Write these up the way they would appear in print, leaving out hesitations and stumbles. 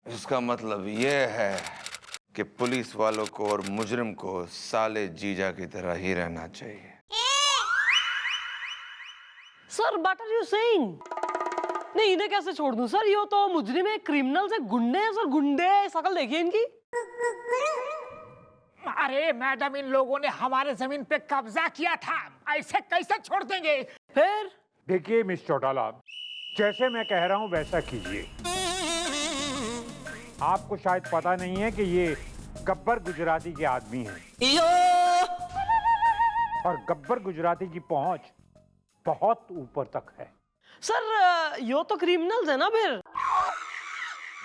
इसका मतलब ये है कि पुलिस वालों को और मुजरिम को साले जीजा की तरह ही रहना चाहिए। Sir what are you saying? नहीं, इन्हें कैसे छोड़ दूं सर? ये तो मुजरिम है, क्रिमिनल्स है, गुंडे हैं सर, गुंडे। शकल देखिए इनकी। अरे मैडम, इन लोगों ने हमारे जमीन पे कब्जा किया था, ऐसे कैसे छोड़ देंगे? फिर देखिए मिस चौटाला, जैसे मैं कह रहा हूं वैसा कीजिए। आपको शायद पता नहीं है कि ये गब्बर गुजराती के आदमी हैं और गब्बर गुजराती की पहुंच बहुत ऊपर तक है। सर यो तो क्रिमिनल्स है ना फिर?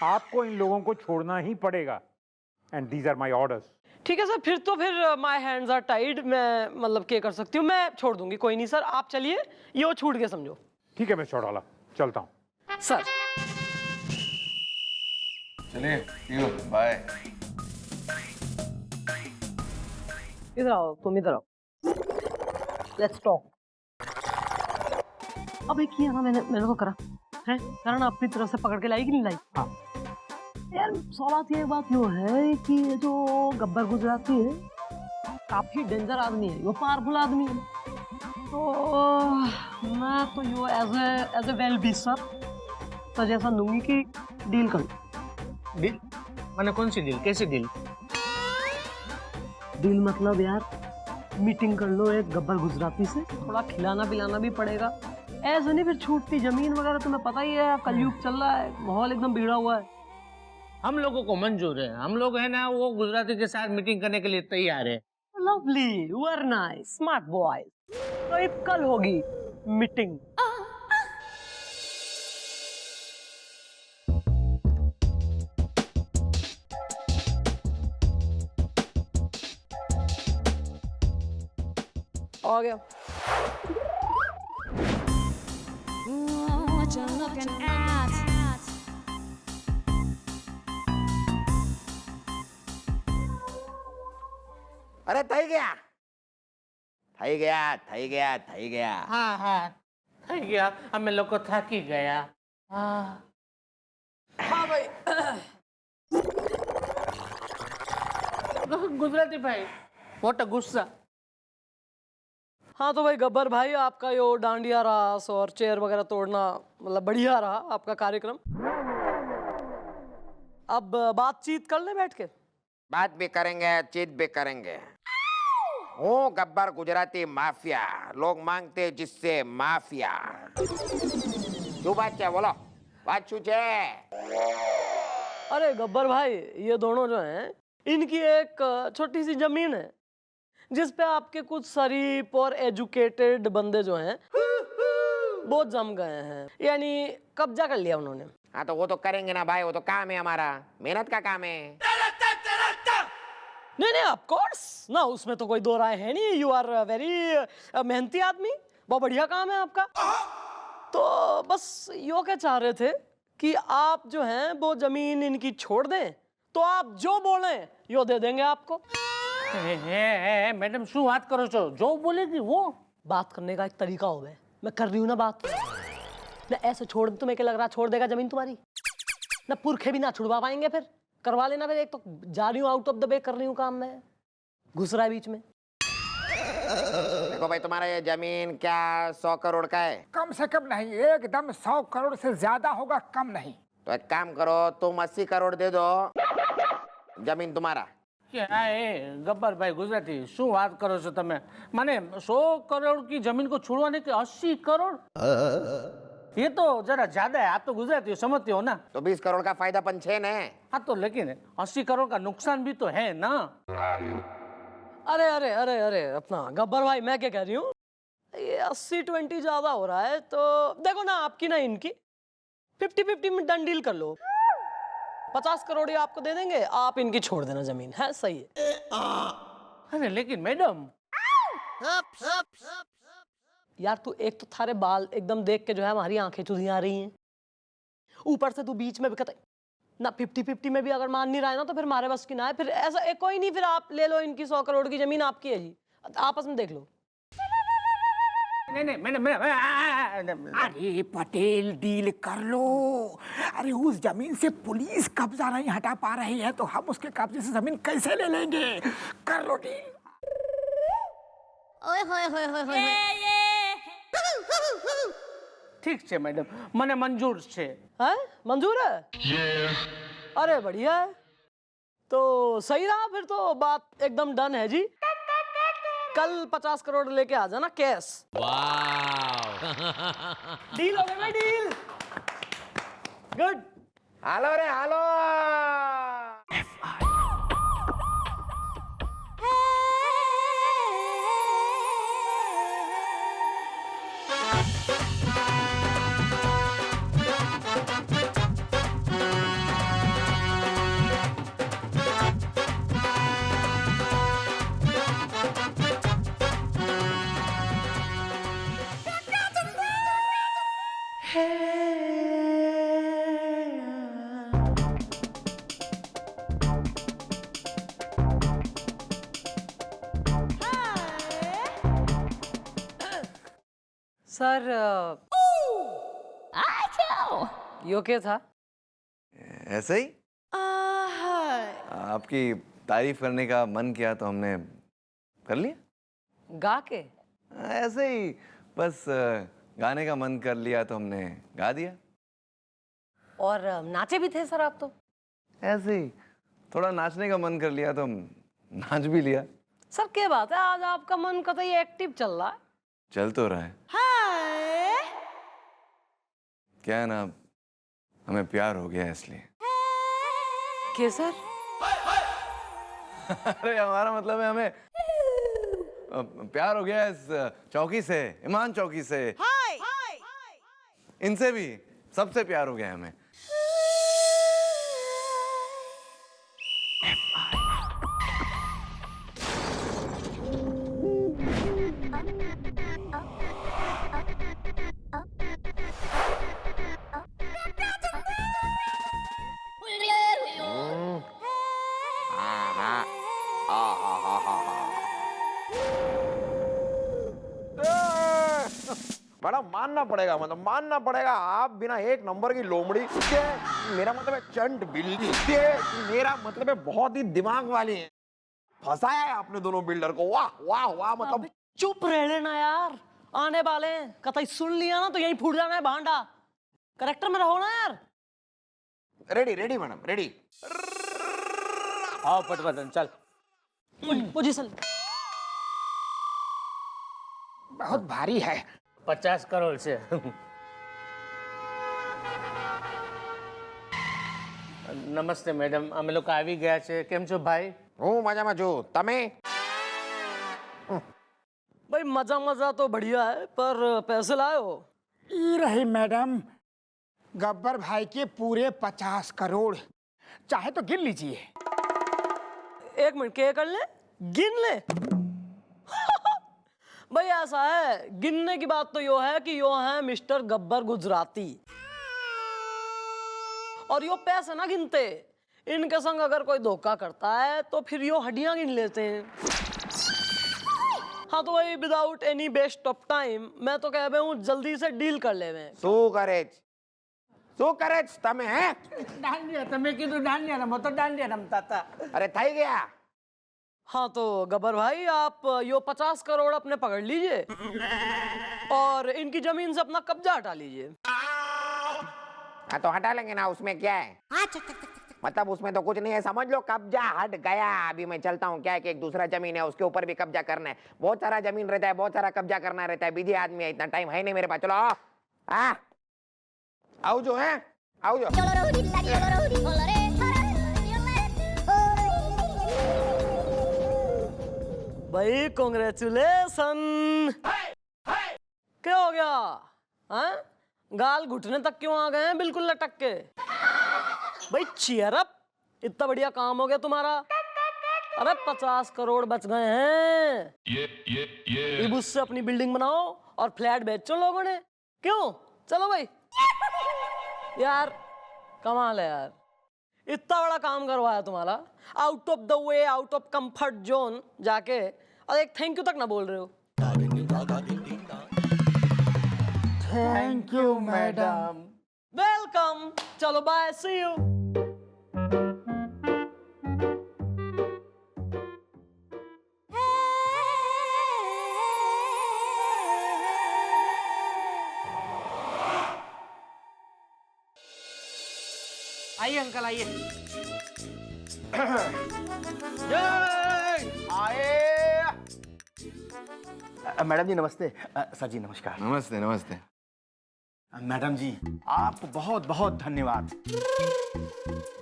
आपको इन लोगों को छोड़ना ही पड़ेगा and these are my orders. ठीक है सर, फिर माय हैंड्स आर टाइड। मैं मतलब क्या कर सकती हूँ, मैं छोड़ दूंगी। कोई नहीं सर, आप चलिए, यो छूट गया समझो। ठीक है मिस चौटाला, चलता हूं। सर चलिए, बाय। इधर आओ, तुम इधर आओ, लेट्स टॉक। अब एक यहाँ मैंने तो करा है, करा ना, अपनी तरफ से पकड़ के लाई कि नहीं लाई? हाँ यार बात यो है कि ये जो गब्बर गुजराती है काफी डेंजर आदमी है, वो पावरफुल आदमी है। तो मैं तो यो एज ए वेल बीसर सजेशन दूंगी कि डील कर लो। डील? मैंने कौन सी डील, कैसी डील? डील मतलब यार मीटिंग कर लो एक गब्बर गुजराती से, थोड़ा खिलाना पिलाना भी पड़ेगा। ऐसे नहीं फिर छूटती जमीन वगैरह, तुम्हें पता ही है कलयुग चल रहा है, माहौल एकदम बिगड़ा हुआ है। हम लोगों को मंजूर है, हम लोग है ना वो गुजराती के साथ मीटिंग करने के लिए तैयार है। Lovely, very nice, smart boy. तो एक कल होगी मीटिंग। आ गया। What you looking at? अरे થઈ ગયા। हाँ हाँ, થઈ गया। अब मैं लोग को थक ही गया। हाँ भाई गुजराती भाई, मोटा गुस्सा। हाँ तो भाई गब्बर भाई, आपका यो डांडिया रास और चेयर वगैरह तोड़ना मतलब बढ़िया रहा आपका कार्यक्रम। अब बातचीत कर ले बैठ के। बात भी करेंगे, चीत भी करेंगे। हूँ गब्बर गुजराती माफिया, लोग मांगते जिससे माफिया। શું बात છે બોલો, बात શું છે? अरे गब्बर भाई, ये दोनों जो हैं इनकी एक छोटी सी जमीन है जिस पे आपके कुछ शरीफ और एजुकेटेड बंदे जो हैं बहुत जम गए हैं, यानी कब्जा कर लिया उन्होंने। हाँ तो वो तो करेंगे ना भाई, वो तो काम है हमारा, मेहनत का काम है। नहीं ऑफ कोर्स ना, उसमें तो कोई दो राय है नहीं। यू आर वेरी मेहनती आदमी, बहुत बढ़िया काम है आपका। तो बस यो क्या चाह रहे थे कि आप जो हैं वो जमीन इनकी छोड़ दें, तो आप जो बोले यो दे देंगे आपको। मैडम शू बात करो छो, जो बोलेगी वो। बात करने का एक तरीका हो, मैं कर रही हूँ ना बात। ना ऐसे छोड़ दे, तुम्हें क्या लग रहा छोड़ देगा जमीन तुम्हारी? ना पुरखे भी ना छुड़वा पाएंगे, फिर करवा लेना। फिर एक तो जा रही हूँ आउट ऑफ द वे, कर रही हूँ काम में, घुस रहा है बीच में। देखो भाई, तुम्हारा ये जमीन क्या 100 करोड़ का है? कम से कम नहीं, एकदम 100 करोड़ से ज्यादा होगा, कम नहीं। तो एक काम करो, तुम 80 करोड़ दे दो, जमीन तुम्हारा। क्या है गब्बर भाई गुजराती, शू बात करो છો તમે? माने 100 करोड़ की जमीन को छुड़वाने के 80 करोड़, ये तो जरा ज्यादा है। आप तो गुजराती हो, समझते हो ना। तो 20 करोड़ का फायदा पण છે ने। हाँ तो लेकिन 80 करोड़ का नुकसान भी तो है ना। अरे अरे अरे अरे अपना गब्बर भाई, मैं क्या कह रही हूँ, ये 80-20 ज्यादा हो रहा है। तो देखो ना, आपकी ना इनकी 50-50 में डन डील कर लो। 50 करोड़ ही आपको दे देंगे, आप इनकी छोड़ देना जमीन, है सही है? अरे लेकिन मैडम, यार तू एक तो थारे बाल एकदम देख के जो है हमारी आंखें चुधी आ रही हैं, ऊपर से तू बीच में भी कहता ना 50-50 में भी अगर मान नहीं रहा है ना, तो फिर हमारे बस की ना है। फिर ऐसा एक कोई नहीं, फिर आप ले लो इनकी 100 करोड़ की जमीन, आपकी है जी, आपस में देख लो। नहीं मैंने अरे पटेल डील कर लो। अरे उस जमीन से पुलिस कब्जा नहीं हटा पा रही है तो हम उसके कब्जे से जमीन कैसे ले लेंगे? कर लो डील। ओए होए होए होए होए ठीक है मैडम, મને મંજૂર છે। है मंजूर है? अरे बढ़िया है, तो सही रहा फिर तो बात एकदम डन है जी। कल 50 करोड़ लेके आ जाना कैश। डील हो गया ना, डील। गुड। हालो रे हालो। सर यो क्या था? ऐसे ही आपकी तारीफ करने का मन किया तो हमने कर लिया। गा के? ऐसे ही बस गाने का मन कर लिया तो हमने गा दिया। और नाचे भी थे सर आप तो? ऐसे ही थोड़ा नाचने का मन कर लिया तो हम नाच भी लिया। सर क्या बात है, आज आपका मन कतई एक्टिव चल रहा है। चल तो रहा है। क्या है ना, हमें प्यार हो गया इसलिए। क्या सर? अरे हमारा मतलब है हमें प्यार हो गया इस चौकी से, ईमान चौकी से, इनसे भी, सबसे प्यार हो गया हमें। बड़ा मानना पड़ेगा, मतलब मानना पड़ेगा, आप बिना एक नंबर की लोमड़ी के, मेरा मतलब है चंट बिल्ली के, मेरा मतलब है बहुत ही दिमाग वाली है। फंसाया है आपने दोनों बिल्डर को। वाह वाह वाह। मतलब चुप रह लेना यार, आने वाले हैं, कतई सुन लिया ना तो यहीं फूट जाना है भांडा। करेक्टर में रहो ना यार। Ready ready madam ready. आओ पटवर्धन चल। पोजीशन। बहुत भारी है। 50 કરોડ છે। નમસ્તે મેડમ, અમે લોકો આવી ગયા છે। કેમ છો ભાઈ? હું મજામાં છું, તમે? भाई मजा मजा तो बढ़िया है, पर पैसे लाए हो? ये रहे मैडम, गब्बर भाई के पूरे 50 करोड़। चाहे तो गिन लीजिए। एक मिनट, क्या कर ले? गिन ले। भाई ऐसा है, गिनने की बात तो यो है कि यो है मिस्टर गब्बर गुजराती, और यो पैसे ना गिनते। इनके संग अगर कोई धोखा करता है तो फिर यो हड्डियां गिन लेते हैं। हाँ तो भाई without any waste of time मैं तो कह रहा हूँ जल्दी से डील कर ले। શું કરે તમે હે? દાંડિયા, તમે કીધું દાંડિયા રમો તો દાંડિયા રમતા હતા। અરે થઈ ગયા। हाँ तो गब्बर भाई आप यो 50 करोड़ अपने पकड़ लीजिए और इनकी जमीन से अपना कब्जा हटा लीजिए। हाँ तो हटा लेंगे ना, उसमें क्या है? मतलब उसमें तो कुछ नहीं है, समझ लो कब्जा हट गया। अभी मैं चलता हूँ, क्या है कि एक दूसरा जमीन है उसके ऊपर भी कब्जा करना है। बहुत सारा जमीन रहता है, बहुत सारा कब्जा करना रहता है। बिजी आदमी है, इतना टाइम है नहीं मेरे पास। चलो हाँ आओ जो है, आओ जो। भाई कॉन्ग्रेचुलेशन। क्या हो गया? हाँ? गाल घुटने तक क्यों आ गए हैं बिल्कुल लटक के? भाई चीयर अप, इतना बढ़िया काम हो गया तुम्हारा। अरे 50 करोड़ बच गए हैं। अब उससे अपनी बिल्डिंग बनाओ और फ्लैट बेचो लोगों ने। क्यों? चलो भाई। यार कमाल है यार, इतना बड़ा काम करवाया तुम्हारा, out of the way, out of comfort zone जाके, और एक थैंक यू तक ना बोल रहे हो। Thank you madam. वेलकम, चलो बाय, सी यू। आइए अंकल आइए। मैडम जी नमस्ते। सर जी नमस्कार। नमस्ते नमस्ते। मैडम जी आपको बहुत बहुत धन्यवाद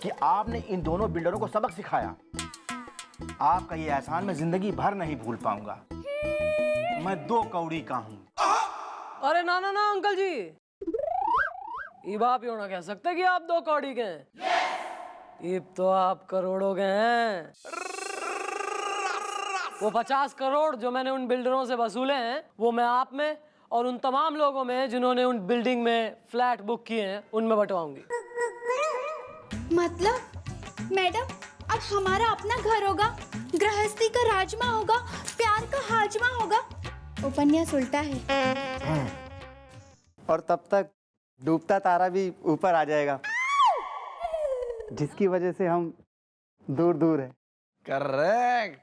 कि आपने इन दोनों बिल्डरों को सबक सिखाया। आपका ये एहसान मैं जिंदगी भर नहीं भूल पाऊंगा। मैं 2 कौड़ी का हूँ। अरे ना ना ना अंकल जी, ये बाप यूं ना कह सकते कि आप 2 कौड़ी के हैं। ये तो आप करोड़ों के हैं। वो 50 करोड़ जो मैंने उन बिल्डरों से वसूले हैं, वो मैं आप में और उन तमाम लोगों में जिन्होंने उन बिल्डिंग में फ्लैट बुक किए हैं, उनमें बंटवाऊंगी। मतलब मैडम अब हमारा अपना घर होगा, गृहस्थी का राजमा होगा, प्यार का हाजमा होगा। उपन्यास उल्टा है। और तब तक डूबता तारा भी ऊपर आ जाएगा, जिसकी वजह से हम दूर दूर हैं। करेक्ट।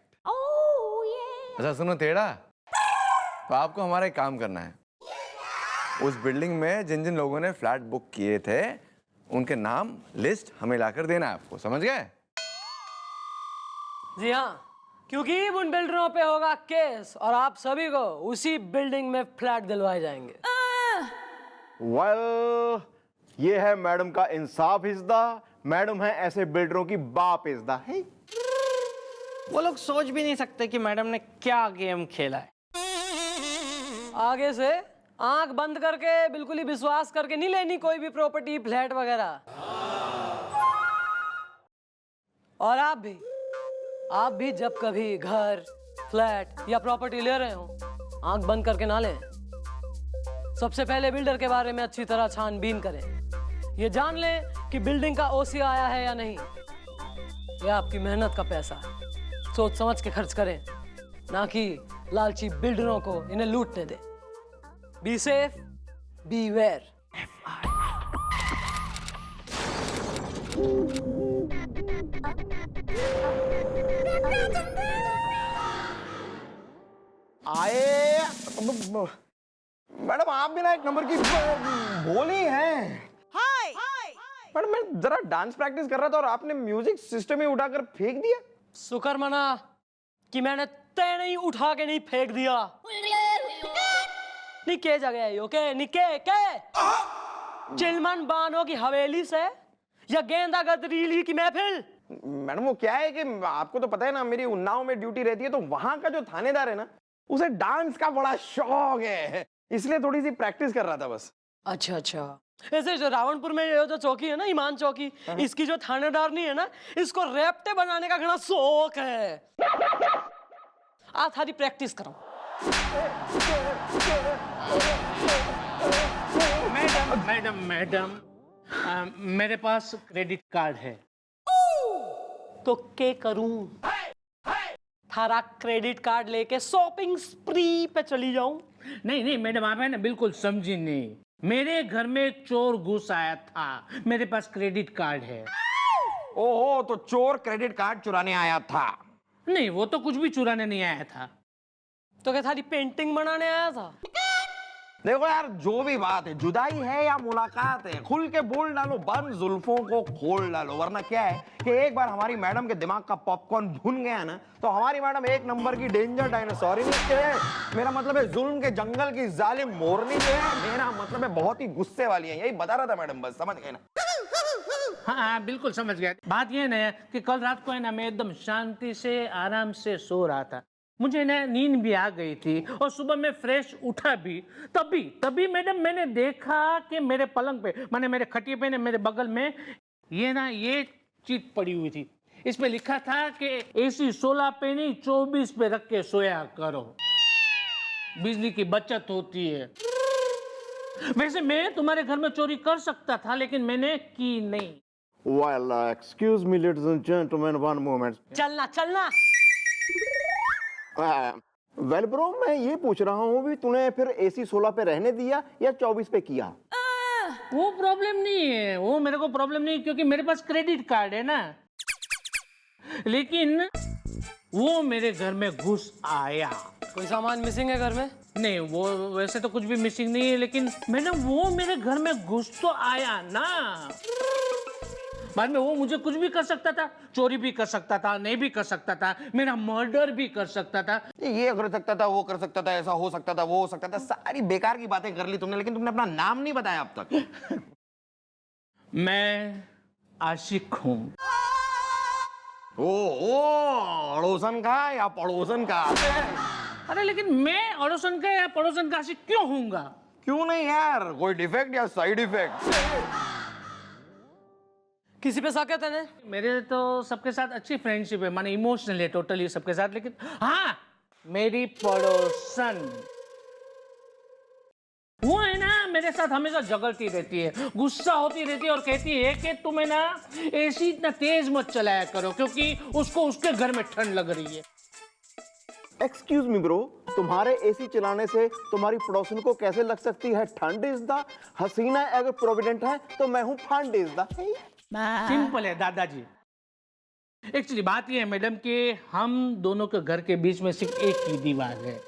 अच्छा सुनो टेढ़ा, तो आपको हमारा एक काम करना है। उस बिल्डिंग में जिन जिन लोगों ने फ्लैट बुक किए थे, उनके नाम लिस्ट हमें लाकर देना है आपको, समझ गए? जी हाँ, क्योंकि उन बिल्डरों पे होगा केस और आप सभी को उसी बिल्डिंग में फ्लैट दिलवाए जाएंगे। वेल, ये है मैडम का इंसाफ हिस्सा। मैडम है ऐसे बिल्डरों की बाप हिस्सा है। वो लोग सोच भी नहीं सकते कि मैडम ने क्या गेम खेला है। आगे से आंख बंद करके बिल्कुल ही विश्वास करके नहीं लेनी कोई भी प्रॉपर्टी, फ्लैट वगैरह। और आप भी जब कभी घर, फ्लैट या प्रॉपर्टी ले रहे हो, आंख बंद करके ना लें। सबसे पहले बिल्डर के बारे में अच्छी तरह छानबीन करें। ये जान लें कि बिल्डिंग का ओसी आया है या नहीं। यह आपकी मेहनत का पैसा है, सोच समझ के खर्च करें, ना कि लालची बिल्डरों को इन्हें लूटने दें। Be safe, be aware. आए मैडम, आप भी ना एक नंबर की बोली हैं। मैडम मैं जरा डांस प्रैक्टिस कर रहा था और आपने म्यूजिक सिस्टम ही उठाकर फेंक दिया। शुक्र मना कि मैंने तय नहीं उठा के नहीं फेंक दिया। निके जगह ओके, निके के चिलमन बानो की हवेली से या गेंदा गदरीली की महफिल। मैडम वो क्या है कि आपको तो पता है ना, मेरी उन्नाव में ड्यूटी रहती है, तो वहां का जो थानेदार है ना, उसे डांस का बड़ा शौक है, इसलिए थोड़ी सी प्रैक्टिस कर रहा था बस। अच्छा अच्छा, ऐसे जो रावणपुर में ये जो चौकी है ना, ईमान चौकी, इसकी जो थानेदार नहीं है ना, इसको रैप्टे बनाने का घना शौक है। आप थारी प्रैक्टिस करो। मैडम मेरे पास क्रेडिट कार्ड है। तो के करूं? थारा क्रेडिट कार्ड लेके शॉपिंग स्प्री पे चली जाऊं? नहीं मैडम, आप है ना बिल्कुल समझी नहीं। मेरे घर में चोर घुस आया था, मेरे पास क्रेडिट कार्ड है। ओहो, तो चोर क्रेडिट कार्ड चुराने आया था? नहीं, वो तो कुछ भी चुराने नहीं आया था। तो क्या थारी पेंटिंग बनाने आया था? देखो यार, जो भी बात है, जुदाई है या मुलाकात है, खुल के बोल डालो, बंद जुल्फों को खोल डालो, वरना क्या है कि एक बार हमारी मैडम के दिमाग का पॉपकॉर्न भुन गया ना, तो हमारी मैडम एक नंबर की डेंजर डायनासोर ही नहीं है। मेरा मतलब है जुल्म के जंगल की जालिम मोरनी जो है, मेरा मतलब है बहुत ही गुस्से वाली है। यही बता रहा था मैडम, बस समझ गए ना? हाँ बिल्कुल समझ गया। बात ये ना कि कल रात को है ना, मैं एकदम शांति से आराम से सो रहा था, मुझे ना नींद भी आ गई थी और सुबह में फ्रेश उठा भी। तभी मैडम मैंने देखा कि मेरे पलंग पे, माने मेरे खटिए पे, मेरे बगल में ये चीज पड़ी हुई थी। इस पे लिखा था कि एसी 16 पे नहीं 24 पे रख के सोया करो, बिजली की बचत होती है। वैसे मैं तुम्हारे घर में चोरी कर सकता था, लेकिन मैंने की नहीं। Well, excuse me, ladies and gentlemen, one moment. चलना। वेल ब्रो, मैं ये पूछ रहा हूँ भी तूने फिर AC 16 पे रहने दिया या 24 पे किया? वो प्रॉब्लम नहीं है, वो मेरे को प्रॉब्लम नहीं, क्योंकि मेरे पास क्रेडिट कार्ड है ना। लेकिन वो मेरे घर में घुस आया। कोई सामान मिसिंग है घर में? नहीं, वो वैसे तो कुछ भी मिसिंग नहीं है, लेकिन मैडम वो मेरे घर में घुस तो आया ना। बाद में वो मुझे कुछ भी कर सकता था, चोरी भी कर सकता था, नहीं भी कर सकता था, मेरा मर्डर भी कर सकता था। ये कर सकता था, वो कर सकता था, ऐसा हो सकता था, वो हो सकता था, सारी बेकार की बातें कर ली तुमने, लेकिन तुमने अपना नाम नहीं बताया अब तक। मैं आशिक हूँ। ओ अड़ोसन का या पड़ोसन का? अरे लेकिन मैं अड़ोसन का या पड़ोसन का आशिक क्यों हूँगा? क्यों नहीं यार, कोई डिफेक्ट या साइड इफेक्ट? किसी पे शक है तेने? मेरे तो सबके साथ अच्छी फ्रेंडशिप है, माने इमोशनल है टोटली सबके साथ, लेकिन हाँ, मेरी पड़ोसन वो है ना, मेरे साथ हमेशा झगड़ती रहती है, गुस्सा होती रहती है और कहती है कि तुम्हें ना एसी इतना तेज मत चलाया करो, क्योंकि उसको उसके घर में ठंड लग रही है। एक्सक्यूज मी ब्रो, तुम्हारे AC चलाने से तुम्हारी पड़ोसन को कैसे लग सकती है ठंड? इज द हसीना अगर प्रोविडेंट है तो मैं हूँ फंड इज द। सिंपल है दादाजी। एक्चुअली बात यह है मैडम कि हम दोनों के घर के बीच में सिर्फ एक ही दीवार है,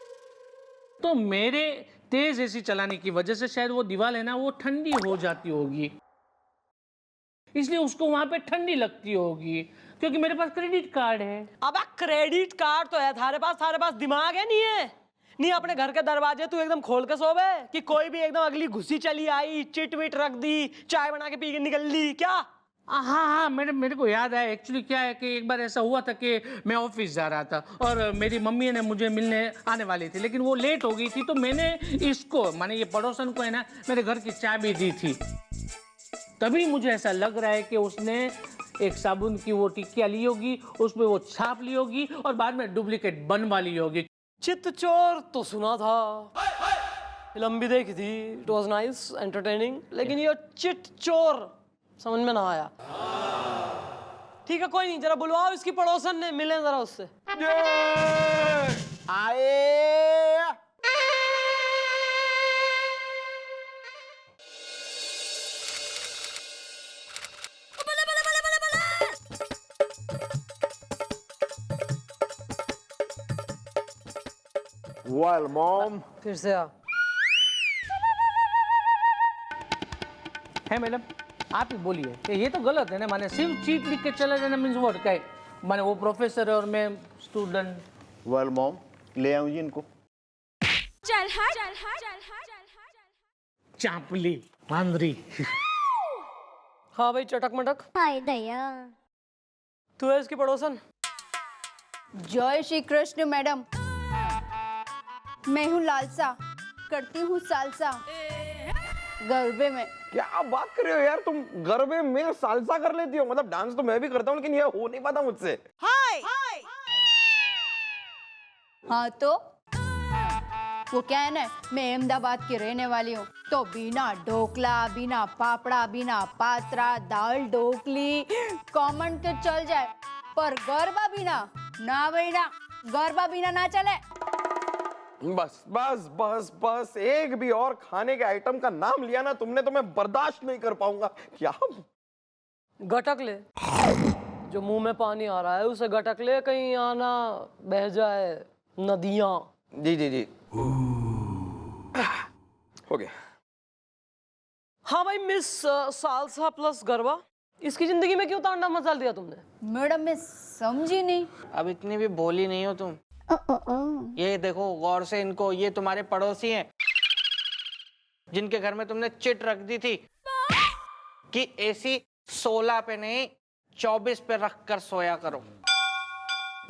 तो मेरे तेज एसी चलाने की वजह से शायद वो दीवार है ना, वो ठंडी हो जाती होगी, इसलिए उसको वहां पे ठंडी लगती होगी, क्योंकि मेरे पास क्रेडिट कार्ड है। अब क्रेडिट कार्ड तो है थारे पास दिमाग है नहीं है? नहीं अपने घर के दरवाजे तू एकदम खोल के सोवे कि कोई भी एकदम अगली घुसी चली आई, चिट विट रख दी, चाय बना के पी के निकल ली क्या? हाँ, मेरे को याद आया। एक्चुअली क्या है कि एक बार ऐसा हुआ था कि मैं ऑफिस जा रहा था और मेरी मम्मी ने मुझे मिलने आने वाली थी, लेकिन वो लेट हो गई थी, तो मैंने इसको माने ये पड़ोसन को है ना मेरे घर की चाबी दी थी। तभी मुझे ऐसा लग रहा है कि उसने एक साबुन की वो टिक्कियाँ ली होगी, उसमें वो छाप ली होगी और बाद में डुप्लीकेट बनवा ली होगी। चित चोर तो सुना था, फिल्म भी देखी थी, इट वाज नाइस एंटरटेनिंग, लेकिन ये चिट चोर समझ में ना आया। ठीक है कोई नहीं, जरा बुलवाओ इसकी पड़ोसन ने, मिले जरा उससे। आए वेल मॉम, फिर से आ। है मैडम, आप ही बोलिए कि ये तो गलत है ना, माने सिर्फ चीट लिख के चले जाना मीन्स व्हाट? क्या है माने, वो प्रोफेसर है और मैं स्टूडेंट। वेल मॉम, ले आऊं जी इनको? चल हट। चांपली बांदरी। हाँ भाई चटक मटक, हाय दया। तू है इसकी पड़ोसन? जय श्री कृष्ण मैडम, मैं हूँ लालसा, करती हूँ सालसा गरबे में। क्या बात कर रहे हो यार, तुम गरबे में सालसा कर लेती हो? मतलब डांस तो मैं भी करता हूँ, लेकिन ये हो नहीं पाता मुझसे। हाय हाँ तो वो क्या है ना, मैं अहमदाबाद की रहने वाली हूँ, तो बिना ढोकला, बिना पापड़ा, बिना पात्रा, दाल ढोकली कॉमन के चल जाए, पर गरबा बिना ना भाई ना, गरबा बिना ना चले। बस बस बस बस, एक भी और खाने के आइटम का नाम लिया ना तुमने तो मैं बर्दाश्त नहीं कर पाऊंगा। क्या? गटक ले, जो मुंह में पानी आ रहा है उसे गटक ले, कहीं आना बह जाए नदियां। जी जी जी, हो गया। हाँ भाई मिस सालसा प्लस गरबा, इसकी जिंदगी में क्यों तांडव मचा दिया तुमने? मैडम मैं समझी नहीं। अब इतनी भी बोली नहीं हो तुम। ये देखो गौर से इनको, ये तुम्हारे पड़ोसी हैं जिनके घर में तुमने चिट रख दी थी कि AC 16 पे नहीं 24 पे रख कर सोया करो।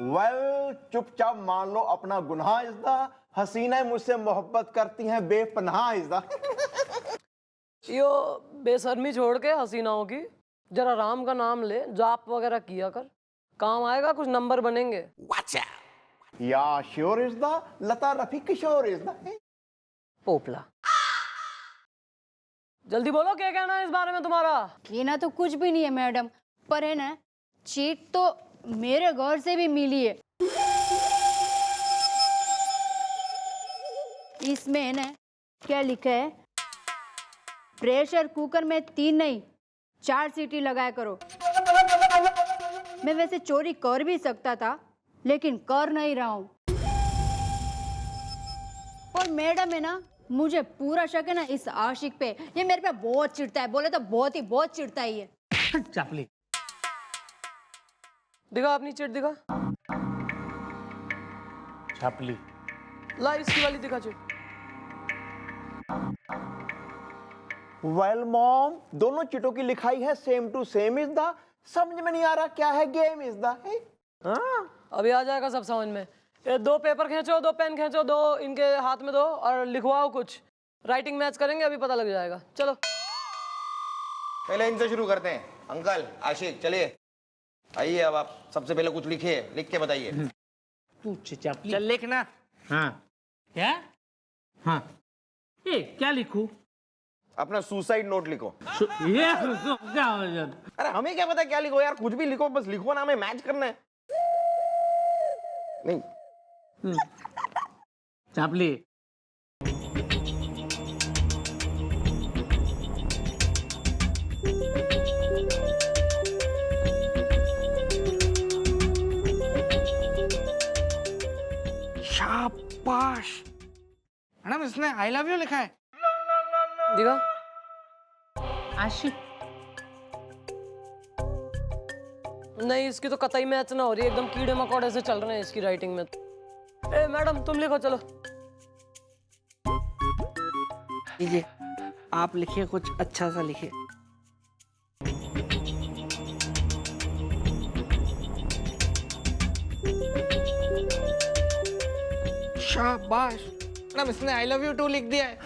वेल, चुपचाप मान लो अपना गुनाह इज़्दा, हसीना मुझसे मोहब्बत करती हैं बेपनाह इज़्दा। यो बेशर्मी छोड़ के हसीनाओं की जरा राम का नाम ले, जाप वगैरह किया कर, काम आएगा, कुछ नंबर बनेंगे। या श्योर इज़्दा, लता रफी किशोर इज़्दा। पोपला, जल्दी बोलो क्या कहना है इस बारे में तुम्हारा? कहना तो कुछ भी नहीं है मैडम, पर है ना चीट तो मेरे घर से भी मिली है। इसमें ना क्या लिखा है, प्रेशर कुकर में 3 नहीं 4 सीटी लगाया करो। मैं वैसे चोरी कर भी सकता था, लेकिन कर नहीं रहा हूं। और मैडम है ना, मुझे पूरा शक है ना इस आशिक पे। ये मेरे पे बहुत चिढ़ता है, बोले तो बहुत चिढ़ता है ये। चापली, दिखा अपनी चिट दिखा, चापली। ला इसकी वाली दिखा चिट। वेल मॉम, दोनों चिटों की लिखाई है same to same is the, समझ में नहीं आ रहा क्या है गेम इज द। हाँ अभी आ जाएगा सब समझ में। ये 2 पेपर खींचो, 2 पेन खींचो, 2 इनके हाथ में दो और लिखवाओ कुछ। राइटिंग मैच करेंगे, अभी पता लग जाएगा। चलो पहले इनसे शुरू करते हैं। अंकल आशिक चलिए आइए, अब आप सबसे पहले कुछ लिखिए, लिख के बताइए। पूछ चापली, चल लिखना। हाँ क्या? हाँ ये क्या लिखूं? अपना सुसाइड नोट लिखो। ये क्या हो जाता? अरे हमें क्या पता क्या लिखो यार, कुछ भी लिखो, बस लिखो ना, हमें मैच करना है। नहीं चापली, शाबाश मैडम, इसने आई लव यू लिखा है। दिखा। आशिक। नहीं, इसकी तो कतई मैच ना हो रही है, एकदम कीड़े मकोड़े से चल रहे हैं इसकी राइटिंग में। ए मैडम तुम लिखो, चलो। लीजिए आप लिखिए, कुछ अच्छा सा लिखिए। शाबाश मैडम, इसने आई लव यू टू लिख दिया है।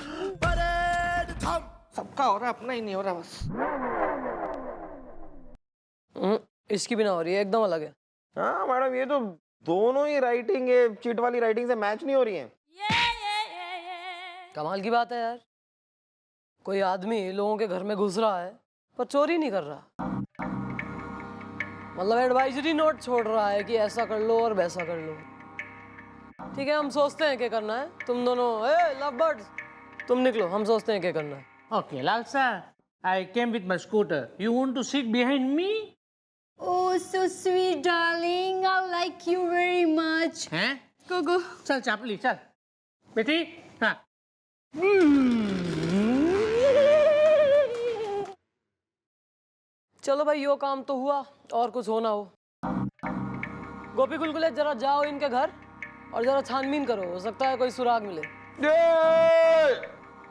सबका हो रहा है, अपना ही नहीं हो रहा बस। इसकी भी ना हो रही है, एकदम अलग है। हाँ मैडम, ये तो दोनों ही राइटिंग है चिट वाली राइटिंग से मैच नहीं हो रही है। कमाल की बात है यार, कोई आदमी लोगों के घर में घुस रहा है पर चोरी नहीं कर रहा। मतलब एडवाइजरी नोट छोड़ रहा है कि ऐसा कर लो और वैसा कर लो। ठीक है, हम सोचते हैं क्या करना है। तुम दोनों लव बर्ड्स, तुम निकलो, हम सोचते हैं क्या करना है। Okay, Lalsa, I came with my scooter. You want to sit behind me? Oh, so sweet, darling. I like you very much. हैं? Go. चल चापली चल। बेटी, हाँ। चलो भाई, यो काम तो हुआ, और कुछ होना हो। गोपी गुलगुले, जरा जाओ इनके घर और जरा छानबीन करो, हो सकता है कोई सुराग मिले।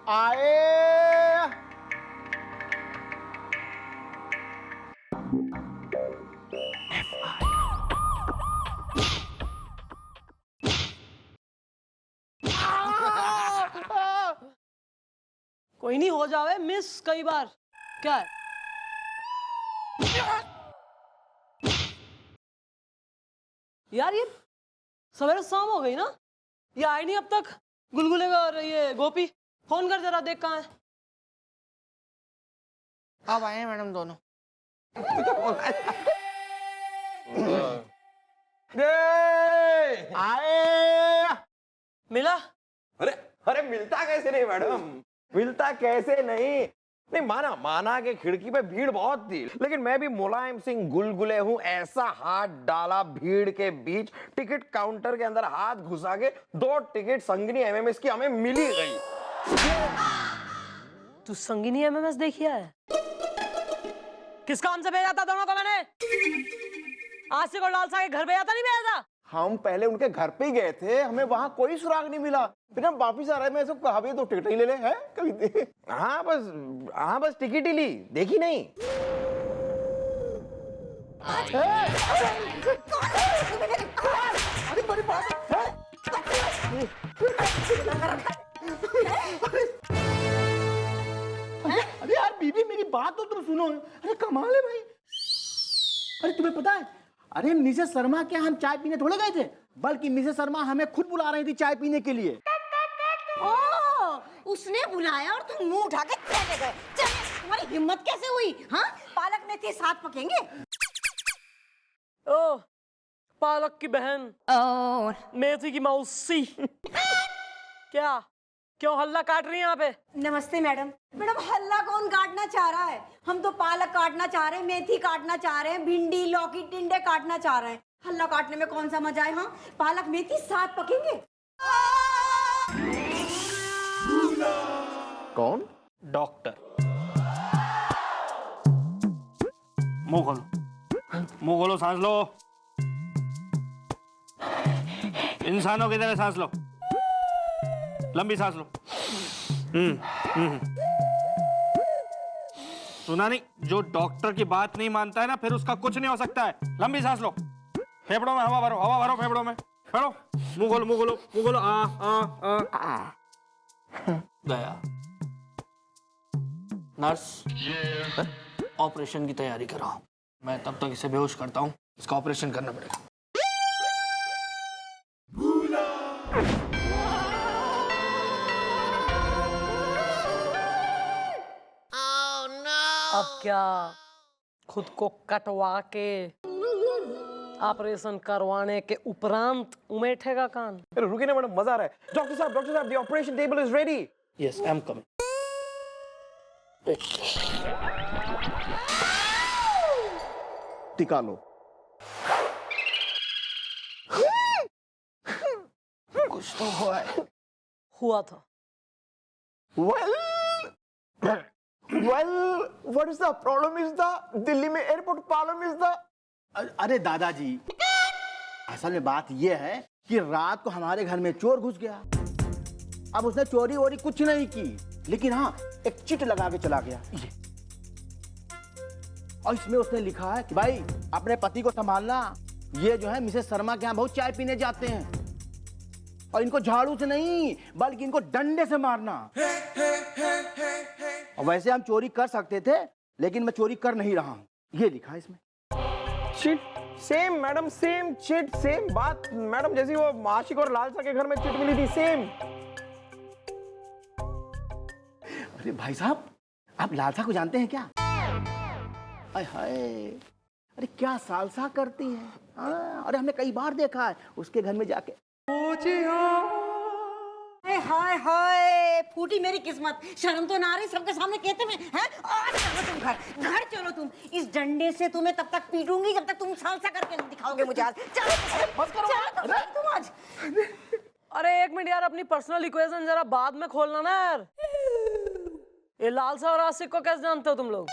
आए कोई नहीं, हो जावे मिस कई बार, क्या है। यार ये सवेरे शाम हो गई ना, ये आए नहीं अब तक गुलगुले और ये गोपी। फोन कर जरा, देख कहाँ है। अब आए हैं मैडम दोनों। आए मिला? अरे अरे मिलता कैसे नहीं मैडम, मिलता कैसे नहीं। नहीं माना कि खिड़की पे भीड़ बहुत थी, लेकिन मैं भी मुलायम सिंह गुलगुले हूँ। ऐसा हाथ डाला भीड़ के बीच, टिकट काउंटर के अंदर हाथ घुसा के 2 टिकट संगिनी एमएमएस की हमें मिल ही गई। तू संगिनी एमएमएस देखिया है? किस काम से भेजा था दोनों को मैंने? आशिक और लालसा के घर भेजा था, नहीं भेजा था? हम पहले उनके घर पे ही गए थे, हमें वहां कोई सुराग नहीं मिला। फिर हम वापिस आ रहे, मैं सब कहा भी 2 टिकट ही ले ले हैं कभी। हाँ बस टिकट ही ली, देखी नहीं। अरे यार बीबी, मेरी बात तो तुम सुनो। अरे कमाल है भाई। अरे तुम्हें पता है, अरे मिसेस शर्मा के हम चाय पीने थोड़े गए थे, बल्कि मिसेस शर्मा हमें खुद बुला रही थी चाय पीने के लिए। उसने बुलाया और तुम मुंह उठा के चले गए। चले, तुम्हारी हिम्मत कैसे हुई? हाँ, पालक मेथी साथ पकेंगे। ओ पालक की बहन, मेथी की मौसी। क्या क्यों हल्ला काट रही है यहाँ पे? नमस्ते मैडम। मैडम हल्ला कौन काटना चाह रहा है? हम तो पालक काटना चाह रहे हैं, मेथी काटना चाह रहे हैं, भिंडी लौकी टिंडे काटना चाह रहे हैं। हल्ला काटने में कौन सा मजा है? हाँ, पालक मेथी साथ पकेंगे। कौन? डॉक्टर। मुंह खोलो, मुंह खोलो, सांस लो। इंसानों की तरह सांस लो, लंबी सांस लो। सुना नहीं? जो डॉक्टर की बात नहीं मानता है ना, फिर उसका कुछ नहीं हो सकता है। लंबी सांस लो, फेफड़ों में हवा भरो, हवा भरो फेफड़ों में, भरो। मुंह खोलो, मुंह खोलो, मुंह खोलो। आ गया। नर्स, ऑपरेशन की तैयारी कराओ। मैं तब तक इसे बेहोश करता हूँ, इसका ऑपरेशन करना पड़ेगा। अब क्या खुद को कटवा के ऑपरेशन करवाने के उपरांत उमेठेगा कान? अरे रुकिए ना मैडम, मजा आ रहा है। डॉक्टर साहब, the operation table is ready. Yes, I am coming. टिका लो। कुछ तो हुआ है। हुआ था। Well, what is the problem is the Delhi में एयरपोर्ट प्रॉब्लम इज द। अरे दादाजी, असल में बात यह है कि रात को हमारे घर में चोर घुस गया। अब उसने चोरी वोरी कुछ नहीं की, लेकिन हाँ एक चिट लगा के चला गया। ये और इसमें उसने लिखा है कि भाई अपने पति को संभालना, ये जो है मिसेस शर्मा के यहाँ बहुत चाय पीने जाते हैं और इनको झाड़ू से नहीं बल्कि इनको डंडे से मारना। और वैसे हम चोरी कर सकते थे, लेकिन मैं चोरी कर नहीं रहा हूं, ये लिखा है इसमें। Chit same madam, same chit, same बात मैडम, जैसी वो आशिक और लालसा के घर में चिट मिली थी, सेम। अरे भाई साहब, आप लालसा को जानते हैं क्या? हाय हाय, अरे क्या सालसा करती है। हाँ, अरे हमने कई बार देखा है उसके घर में जाके। हाय हाय, फूटी मेरी किस्मत। शर्म तो ना आ रही सबके सामने कहते में, हैं? चलो तुम घर चलो तुम। इस डंडे से तुम्हें तब तक पीटूंगी जब तक तुम सालसा करके नहीं दिखाओगे मुझे आज। चलो बस करो, चलो तुम आज। अरे एक मिनट यार, अपनी पर्सनल इक्वेशन जरा बाद में खोलना ना यार। ये लालसा और आशिक को कैसे जानते हो तुम लोग?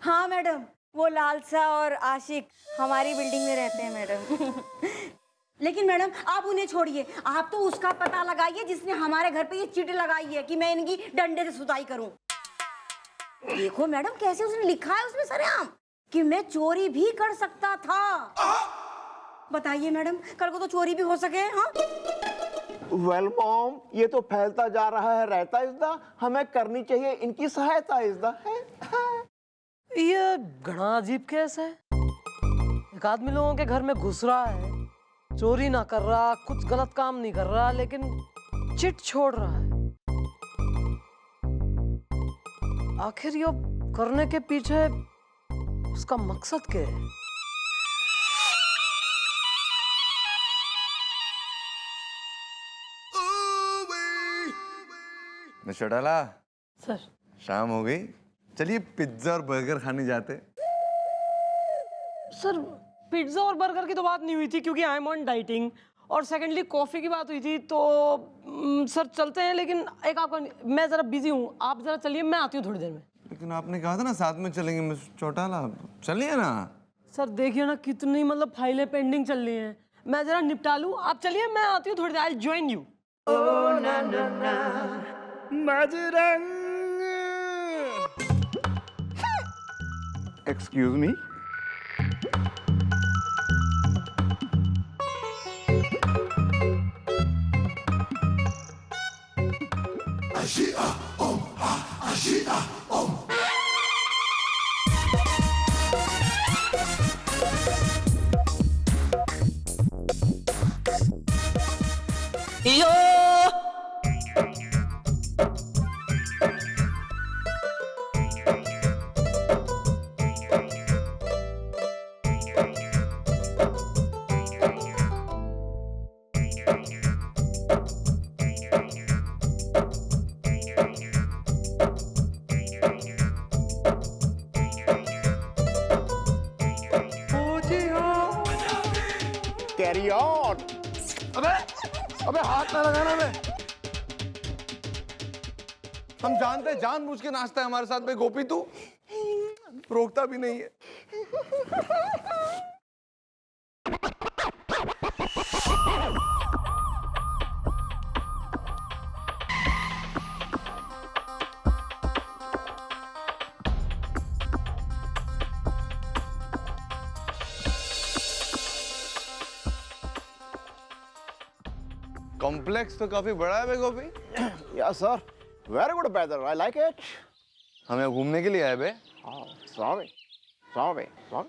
हाँ मैडम, वो लालसा और आशिक हमारी बिल्डिंग में रहते हैं मैडम। लेकिन मैडम आप उन्हें छोड़िए, आप तो उसका पता लगाइए जिसने हमारे घर पे ये चिट लगाई है कि मैं इनकी डंडे से सुताई करूं। देखो मैडम कैसे उसने लिखा है उसमें सरेआम कि मैं चोरी भी कर सकता था। बताइए मैडम, कल को तो चोरी भी हो सके। हाँ वेल मॉम, ये तो फैलता जा रहा है, रहता इज़दा, हमें करनी चाहिए इनकी सहायता इज़दा है। ये घना अजीब केस है। एक आदमी लोगों के घर में घुस रहा है, चोरी ना कर रहा, कुछ गलत काम नहीं कर रहा, लेकिन चिट छोड़ रहा है। आखिर ये करने के पीछे उसका मकसद क्या है? मिस्टर डाला, सर शाम हो गई, चलिए पिज्जा और बर्गर खाने जाते। सर पिज्जा और बर्गर की तो बात नहीं हुई थी क्योंकि आई एम ऑन डाइटिंग, और सेकेंडली कॉफी की बात हुई थी। तो सर चलते हैं, लेकिन एक आपका, मैं जरा बिजी हूँ, आप जरा चलिए, मैं आती हूँ थोड़ी देर में। लेकिन आपने कहा था ना साथ में चलेंगे मिस्टर चौटाला, चलिए ना। सर देखिए ना कितनी मतलब फाइलें पेंडिंग चल रही हैं, मैं जरा निपटा लूँ, आप चलिए, मैं आती हूँ थोड़ी देर, I will join you. Excuse me, carry on. अबे अबे हाथ ना लगाना बे। हम जानते हैं जानबूझ के नाचता है हमारे साथ में गोपी, तू रोकता भी नहीं है। कॉम्प्लेक्स तो काफी बड़ा है बे Gopi. Yes sir, very good weather, I like it. हम यहाँ घूमने के लिए आए बे। Sorry sorry sorry.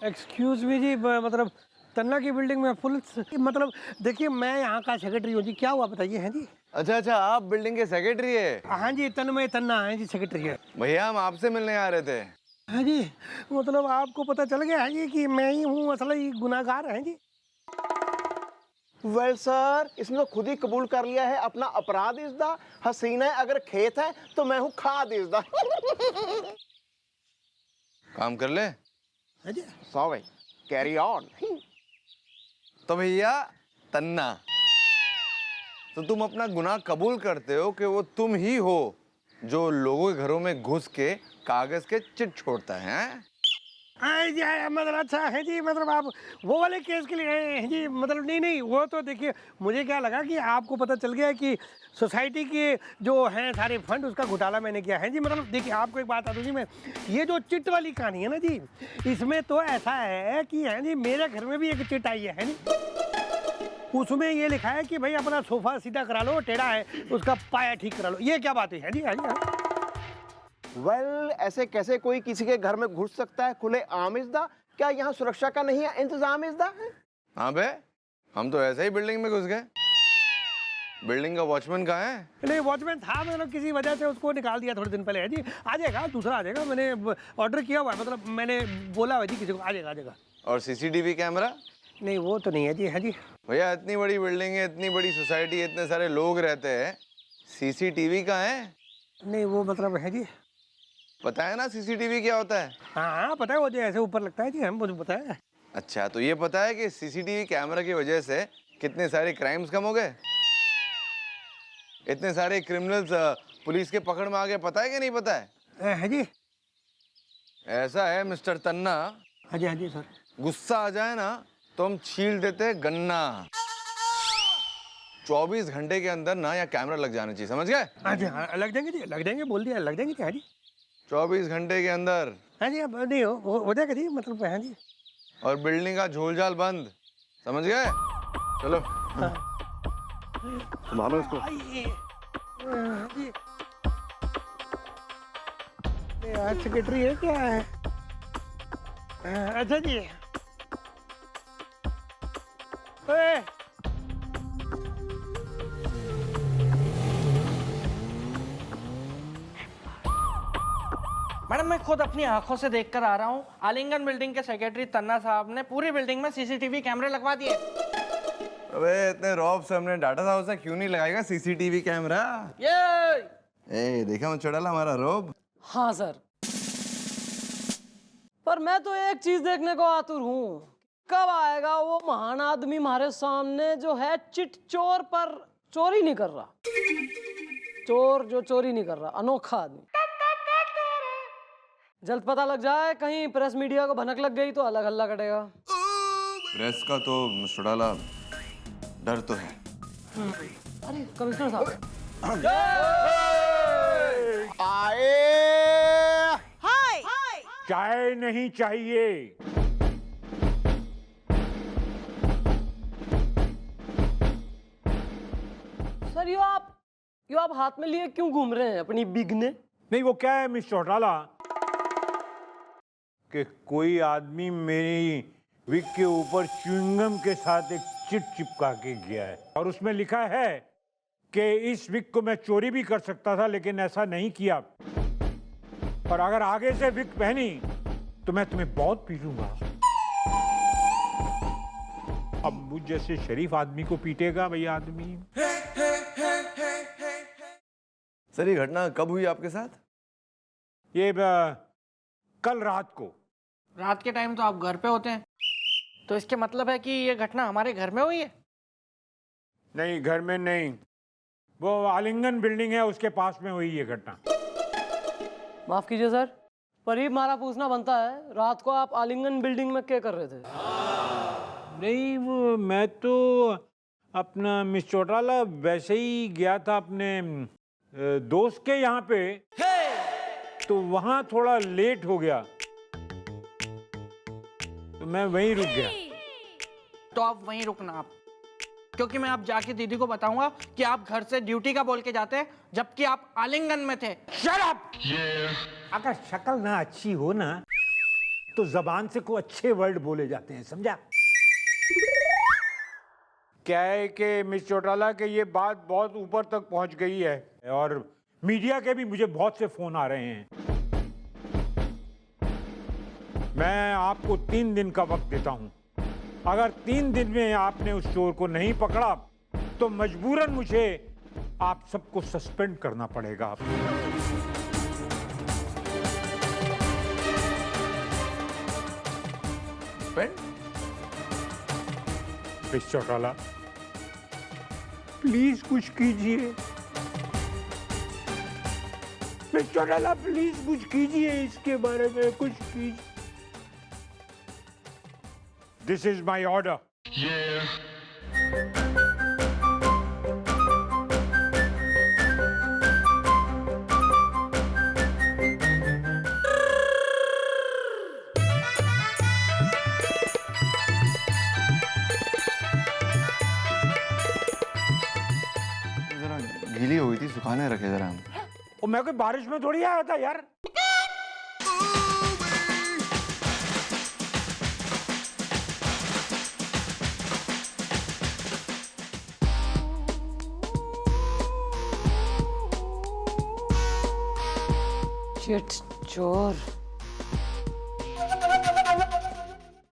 Excuse me जी, मतलब तन्ना की बिल्डिंग में फुल, मतलब देखिए मैं यहाँ का सेक्रेटरी हूँ जी। क्या हुआ बताइए? हैं जी? अच्छा अच्छा, आप बिल्डिंग के सेक्रेटरी है? हाँ जी, तन्मय तन्ना है जी, सेक्रेटरी है। भैया हम आपसे मिलने आ रहे थे। हाँ जी, मतलब आपको पता चल गया है जी कि मैं ही हूँ असली गुनाहगार है जी। वेल सर, इसने तो खुद ही कबूल कर लिया है अपना अपराध इस दा। हसीना है अगर खेत है तो मैं हूँ खाद इस दा। काम कर ले। Sorry, carry on. तो भैया तन्ना, तो तुम अपना गुनाह कबूल करते हो कि वो तुम ही हो जो लोगों के घरों में घुस के कागज के चिट छोड़ता है? मतलब अच्छा है जी, मतलब आप वो वाले केस के लिए हैं जी? मतलब नहीं, वो तो देखिए मुझे क्या लगा कि आपको पता चल गया कि सोसाइटी के जो हैं सारे फंड, उसका घोटाला मैंने किया है जी। मतलब देखिए आपको एक बात बता दूं जी, मैं ये जो चिट वाली कहानी है ना जी, इसमें तो ऐसा है कि है जी मेरे घर में भी एक चिट आई है जी। उसमें ये लिखा है कि भाई अपना सोफा सीधा करा लो, टेढ़ा है उसका पाया ठीक करा लो। ये क्या बात है जी? हाँ जी। वेल ऐसे कैसे कोई किसी के घर में घुस सकता है खुले आम इस दा? क्या यहाँ सुरक्षा का नहीं है इंतजाम इस दा? हाँ बे, हम तो ऐसे ही बिल्डिंग में घुस गए। बिल्डिंग का वॉचमैन कहाँ है? नहीं, वॉचमैन था, मतलब किसी वजह से उसको निकाल दिया थोड़े दिन पहले है जी। आ जाएगा, दूसरा आ जाएगा। मैंने ऑर्डर किया हुआ है, मतलब मैंने बोला है जी किसी को, आ जाएगा। और सीसीटीवी कैमरा? नहीं वो तो नहीं है जी। है जी भैया, इतनी बड़ी बिल्डिंग है, इतनी बड़ी सोसाइटी, इतने सारे लोग रहते हैं, सीसीटीवी कहाँ है? नहीं वो मतलब है जी। पता है ना सीसीटीवी क्या होता है? हाँ पता है, वो जो ऐसे ऊपर लगता है जी, हम मुझे पता है। अच्छा, तो ये पता है कि सीसीटीवी कैमरा की वजह से कितने सारे क्राइम्स कम हो गए? इतने सारे क्रिमिनल्स पुलिस के पकड़ में आ गए, पता है कि नहीं पता है? है जी। ऐसा है मिस्टर तन्ना, हाँ जी सर। गुस्सा आ जाए ना तो हम छील देते हैं गन्ना। 24 घंटे के अंदर ना यहाँ कैमरा लग जाना चाहिए, समझ गए? हाँ जी, हाँ लग जाएंगे जी, लग जाएंगे, बोल दिया लग जाएंगे। क्या जी? 24 घंटे के अंदर। हाँ जी, अब नहीं हो जाएगा जी, मतलब है जी। और बिल्डिंग का झोलझाल बंद, समझ गए? चलो संभालो इसको। यार सेक्रेटरी है क्या है? अच्छा जी। मैडम मैं खुद अपनी आंखों से देखकर आ रहा हूँ, आलिंगन बिल्डिंग के सेक्रेटरी तन्ना साहब ने पूरी बिल्डिंग में सीसीटीवी कैमरे लगवा दिए। अबे इतने रौब से हमने डाटा हाउस से क्यों नहीं लगाएगा सीसीटीवी कैमरा? ये देखा हूँ चढ़ा हमारा रोब। हाँ सर, पर मैं तो एक चीज देखने को आतुर हूँ, कब आएगा वो महान आदमी हमारे सामने जो है चिट चोर पर चोरी नहीं कर रहा, चोर जो चोरी नहीं कर रहा, अनोखा आदमी। जल्द पता लग जाए, कहीं प्रेस मीडिया को भनक लग गई तो अलग हल्ला कटेगा। प्रेस का तो मिस्टर डाला डर तो है। अरे कमिश्नर साहब आए। हाय चाय नहीं चाहिए। सर, यो आप हाथ में लिए क्यों घूम रहे हैं अपनी बिगने? नहीं वो क्या है मिस्टर चौटाला कि कोई आदमी मेरी विग के ऊपर च्युइंगम के साथ एक चिट चिपका के गया है और उसमें लिखा है कि इस विग को मैं चोरी भी कर सकता था लेकिन ऐसा नहीं किया, और अगर आगे से विग पहनी तो मैं तुम्हें बहुत पीटूंगा। अब मुझ जैसे शरीफ आदमी को पीटेगा भैया आदमी। सर ये घटना कब हुई आपके साथ? ये कल रात को रात के टाइम तो आप घर पे होते हैं, तो इसके मतलब है कि ये घटना हमारे घर में हुई है? नहीं, घर में नहीं, वो आलिंगन बिल्डिंग है उसके पास में हुई ये घटना। माफ कीजिए सर, पर ही हमारा पूछना बनता है, रात को आप आलिंगन बिल्डिंग में क्या कर रहे थे? नहीं, वो मैं तो अपना मिस चौटाला वैसे ही गया था अपने दोस्त के यहाँ पे, तो वहाँ थोड़ा लेट हो गया, तो मैं वहीं रुक गया। तो आप वहीं रुकना आप, क्योंकि मैं अब जाके दीदी को बताऊंगा कि आप घर से ड्यूटी का बोल के जाते हैं जबकि आप आलिंगन में थे। Shut up! अगर शक्ल ना अच्छी हो ना तो जबान से को अच्छे वर्ड बोले जाते हैं, समझा? क्या है कि मिस चौटाला के ये बात बहुत ऊपर तक पहुंच गई है और मीडिया के भी मुझे बहुत से फोन आ रहे हैं। मैं आपको 3 दिन का वक्त देता हूं। अगर 3 दिन में आपने उस चोर को नहीं पकड़ा तो मजबूरन मुझे आप सबको सस्पेंड करना पड़ेगा। मिस चौटाला, प्लीज कुछ कीजिए। मिस चौटाला, प्लीज कुछ कीजिए, इसके बारे में कुछ कीजिए। This is my order. जरा गीली हुई थी, सुखाने रखे जरा हम। और मैं कोई बारिश में थोड़ी आया था यार। चिट चोर।